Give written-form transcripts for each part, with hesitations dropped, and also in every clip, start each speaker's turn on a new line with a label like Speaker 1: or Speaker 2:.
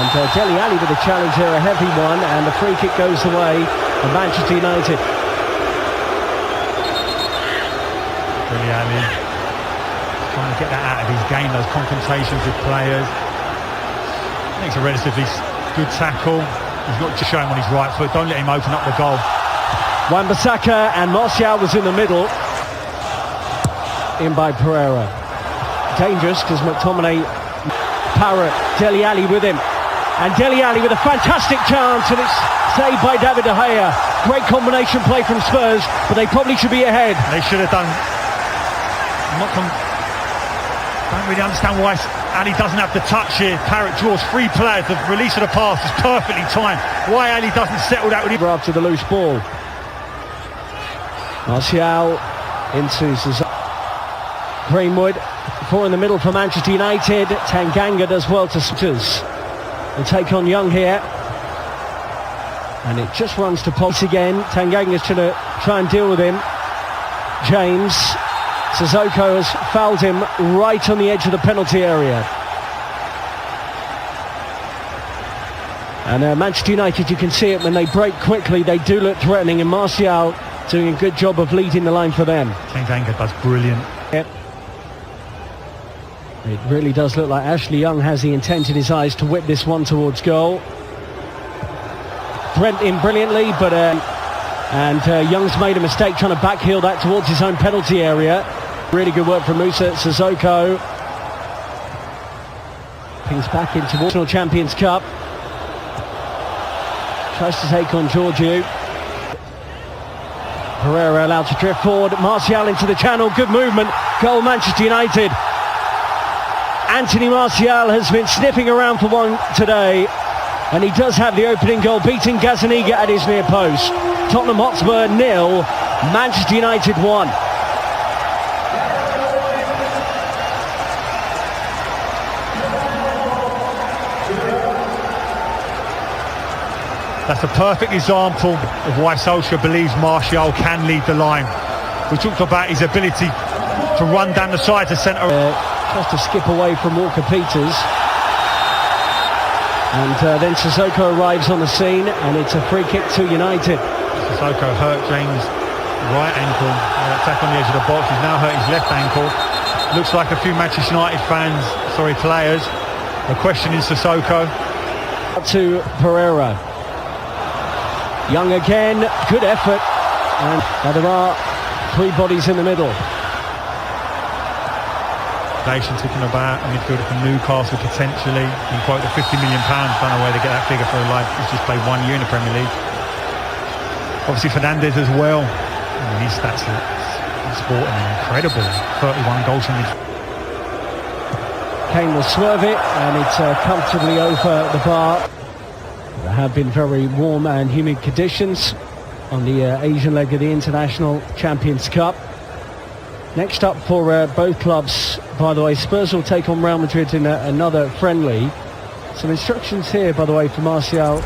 Speaker 1: And Dele Alli with a challenge there, a heavy one, and the free kick goes the way of Manchester United.
Speaker 2: Dele Alli trying to get that out of his game, those confrontations with players. I think it's a relatively good tackle. He's got to show him on his right foot. Don't let him open up the goal.
Speaker 1: Wan-Bissaka, and Martial was in the middle. In by Pereira. Dangerous because McTominay, Parrott, Dele Alli with him. And Dele Alli with a fantastic chance, and it's saved by David De Gea. Great combination play from Spurs, but they probably should be ahead.
Speaker 2: They should have done. Don't really understand why Ali doesn't have the touch here. Parrott draws three players. The release of the pass is perfectly timed. Why Ali doesn't settle that with him?
Speaker 1: After the loose ball. Martial into Greenwood. Four in the middle for Manchester United. Tanganga does well to Souters. They'll take on Young here. And it just runs to Pulse again. Tanganga's trying to try and deal with him. James. Sissoko has fouled him right on the edge of the penalty area. And Manchester United, you can see it when they break quickly, they do look threatening, and Martial doing a good job of leading the line for them.
Speaker 2: Tanganga does brilliant.
Speaker 1: Yep. It really does look like Ashley Young has the intent in his eyes to whip this one towards goal. Brent in brilliantly, but Young's made a mistake trying to backheel that towards his own penalty area. Really good work from Musa Sissoko. Pings back into National Champions Cup. Tries to take on Georgiou. Pereira allowed to drift forward. Martial into the channel. Good movement. Goal Manchester United. Anthony Martial has been sniffing around for one today. And he does have the opening goal, beating Gazzaniga at his near post. Tottenham Hotspur 0, Manchester United 1.
Speaker 2: That's a perfect example of why Solskjaer believes Martial can lead the line. We talked about his ability to run down the side to centre.
Speaker 1: Tries to skip away from Walker-Peters. And then Sissoko arrives on the scene, and it's a free kick to United.
Speaker 2: Sissoko hurt James' right ankle. Attack on the edge of the box. He's now hurt his left ankle. Looks like a few Manchester United players are questioning Sissoko.
Speaker 1: Up to Pereira. Young again, good effort. And there are three bodies in the middle.
Speaker 2: Talking about a midfielder from Newcastle potentially. You quote the £50 million. Don't know where they get that figure for a lad who's just played 1 year in the Premier League. Obviously Fernandes as well. His stats are sporting incredible. 31 goals from his.
Speaker 1: Kane will swerve it, and it's comfortably over the bar. There have been very warm and humid conditions on the Asian leg of the International Champions Cup. Next up for both clubs, by the way, Spurs will take on Real Madrid in another friendly. Some instructions here, by the way, for Martial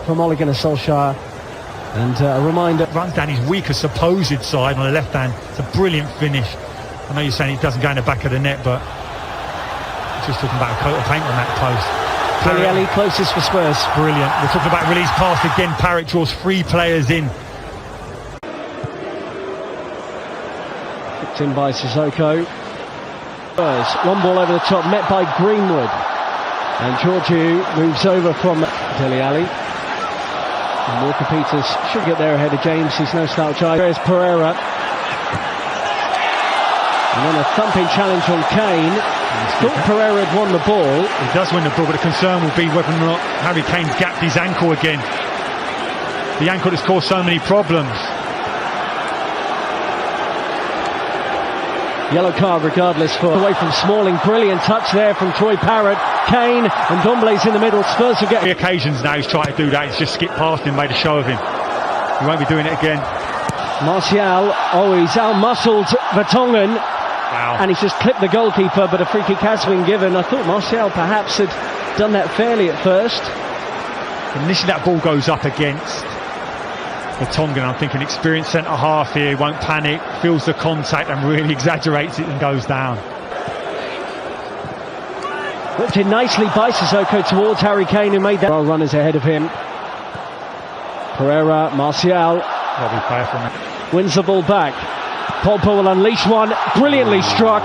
Speaker 1: from Ole Gunnar Solskjaer. And a reminder...
Speaker 2: Runs down his weaker supposed side on the left hand. It's a brilliant finish. I know you're saying it doesn't go in the back of the net, but just talking about a coat of paint on that post.
Speaker 1: Dele Alli closest for Spurs.
Speaker 2: Brilliant. We're talking about release pass again. Parrott draws three players in.
Speaker 1: In by Sissoko. Long ball over the top, met by Greenwood. And Georgiou moves over from Dele Alli. And Walker-Peters should get there ahead of James. He's no slouch either. There's Pereira. And then a thumping challenge on Kane. Thought Pereira had won the ball.
Speaker 2: He does win the ball, but the concern will be whether or not Harry Kane gapped his ankle again. The ankle that's caused so many problems.
Speaker 1: Yellow card regardless for away from Smalling. Brilliant touch there from Troy Parrott. Kane and Dombele's in the middle. Spurs will get...
Speaker 2: 3 occasions now he's tried to do that. He's just skipped past him, made a show of him. He won't be doing it again.
Speaker 1: Martial, he's out-muscled Vertonghen.
Speaker 2: Wow.
Speaker 1: And he's just clipped the goalkeeper, but a free kick has been given. I thought Martial perhaps had done that fairly at first.
Speaker 2: Initially that ball goes up against Vertonghen. I'm thinking experienced centre-half here, won't panic, feels the contact and really exaggerates it and goes down.
Speaker 1: Whipped in nicely by Sissoko towards Harry Kane, who made that. Well, runners ahead of him. Pereira, Martial.
Speaker 2: Lovely play from him.
Speaker 1: Wins the ball back. Pogba will unleash one. Brilliantly struck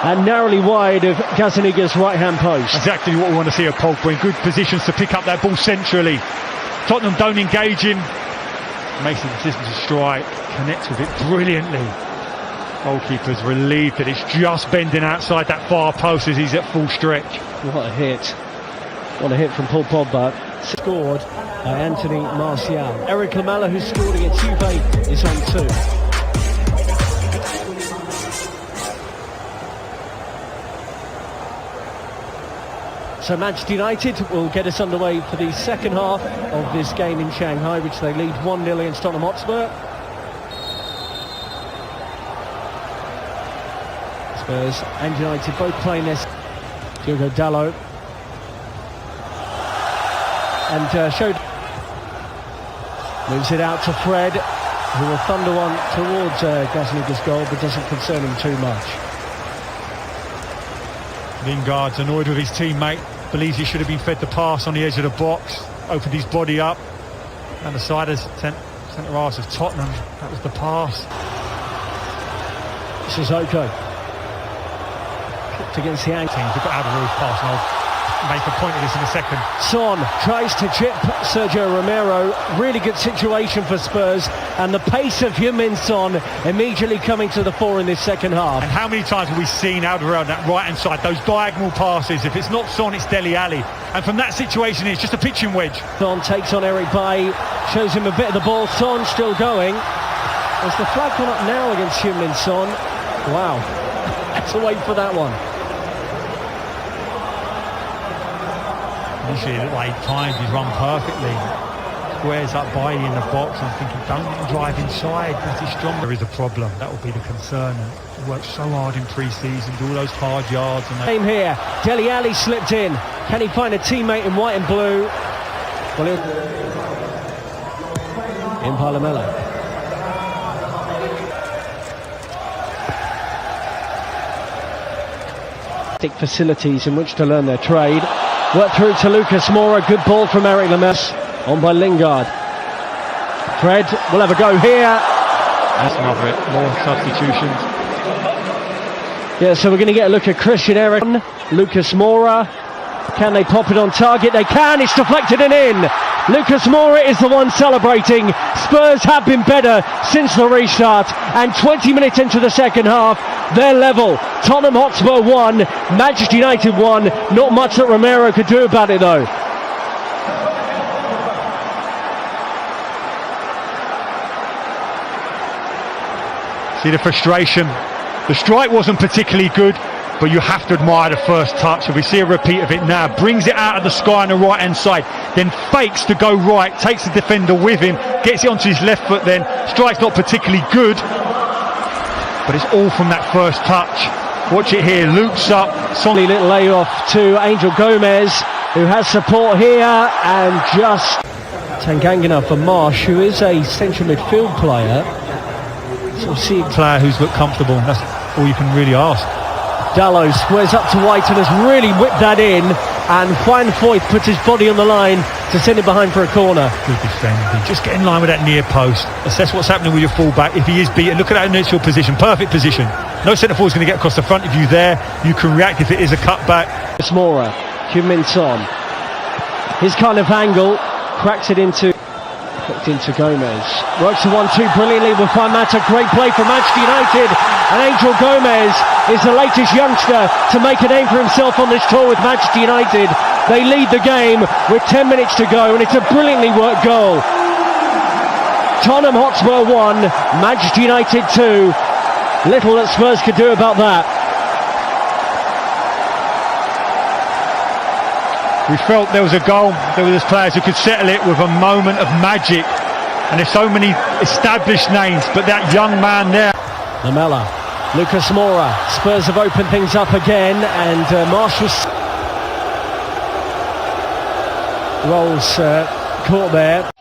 Speaker 1: and narrowly wide of Gazaniga's right-hand post.
Speaker 2: Exactly what we want to see of Pogba, in good positions to pick up that ball centrally. Tottenham don't engage him. Makes the decision to strike. Connects with it brilliantly. Goalkeeper's relieved that it's just bending outside that far post as he's at full stretch.
Speaker 1: What a hit. What a hit from Paul Pogba. Scored by Anthony Martial. Eric Lamela, who scored against Juve, is on 2. So Manchester United will get us underway for the second half of this game in Shanghai, which they lead 1-0 against Tottenham Hotspur. Spurs and United both playing this. Diogo Dalot. And showed. Moves it out to Fred, who will thunder one towards Gazaniga's goal, but doesn't concern him too much.
Speaker 2: Lingard's annoyed with his teammate, believes he should have been fed the pass on the edge of the box, opened his body up, and the side of centre arse of Tottenham, that was the pass.
Speaker 1: Sissoko. Kicked against the ankle.
Speaker 2: They've got out of the pass, and I'll make a point of this in a second.
Speaker 1: Son tries to chip Sergio Romero. Really good situation for Spurs, and the pace of Heung-min Son immediately coming to the fore in this second half.
Speaker 2: And how many times have we seen Alderweireld on that right hand side, those diagonal passes? If it's not Son, it's Dele Alli, and from that situation it's just a pitching wedge.
Speaker 1: Son takes on Eric Bailly, shows him a bit of the ball. Son still going. Has the flag gone up now against Heung-min Son? Wow, let's wait for that one.
Speaker 2: Initially, it looked like he timed his run perfectly. Squares up Bailly in the box. I'm thinking, don't let him drive inside. That is strong. There is a problem. That will be the concern. He worked so hard in pre-season, do all those hard yards. And
Speaker 1: Same here. Dele Alli slipped in. Can he find a teammate in white and blue? Well, in Lamela. Facilities in which to learn their trade. Work through to Lucas Moura. Good ball from Eric Lamela. On by Lingard. Fred will have a go here.
Speaker 2: That's another it. More substitutions.
Speaker 1: Yeah, so we're going to get a look at Christian Eriksen. Lucas Moura. Can they pop it on target? They can. It's deflected and in. Lucas Moura is the one celebrating. Spurs have been better since the restart, and 20 minutes into the second half, they're level. Tottenham Hotspur 1, Manchester United 1. Not much that Romero could do about it though.
Speaker 2: See the frustration. The strike wasn't particularly good, but you have to admire the first touch. So we see a repeat of it now. Brings it out of the sky on the right hand side, then fakes to go right, takes the defender with him, gets it onto his left foot then. Strike's not particularly good, but it's all from that first touch. Watch it here, loops up.
Speaker 1: Solid little layoff to Angel Gomez, who has support here, and just Tangangana for Marsh, who is a central midfield player. So see
Speaker 2: a player who's looked comfortable, that's all you can really ask.
Speaker 1: Dalot squares up to White and has really whipped that in, and Juan Foyth puts his body on the line to send it behind for a corner.
Speaker 2: Good defending. Just get in line with that near post. Assess what's happening with your fullback. If he is beaten, look at that initial position. Perfect position. No centre forward is going to get across the front of you there. You can react if it is a cutback.
Speaker 1: Moura, Heung-min Son. His kind of angle, cracks it into Gomez. Works the 1-2 brilliantly with Mata. Great play from Manchester United. And Angel Gomez is the latest youngster to make a name for himself on this tour with Manchester United. They lead the game with 10 minutes to go, and it's a brilliantly worked goal. Tottenham Hotspur 1, Manchester United 2. Little that Spurs could do about that.
Speaker 2: We felt there was a goal. There were players who could settle it with a moment of magic. And there's so many established names, but that young man there.
Speaker 1: Lamela, Lucas Moura. Spurs have opened things up again, and Marshall's rolls caught there.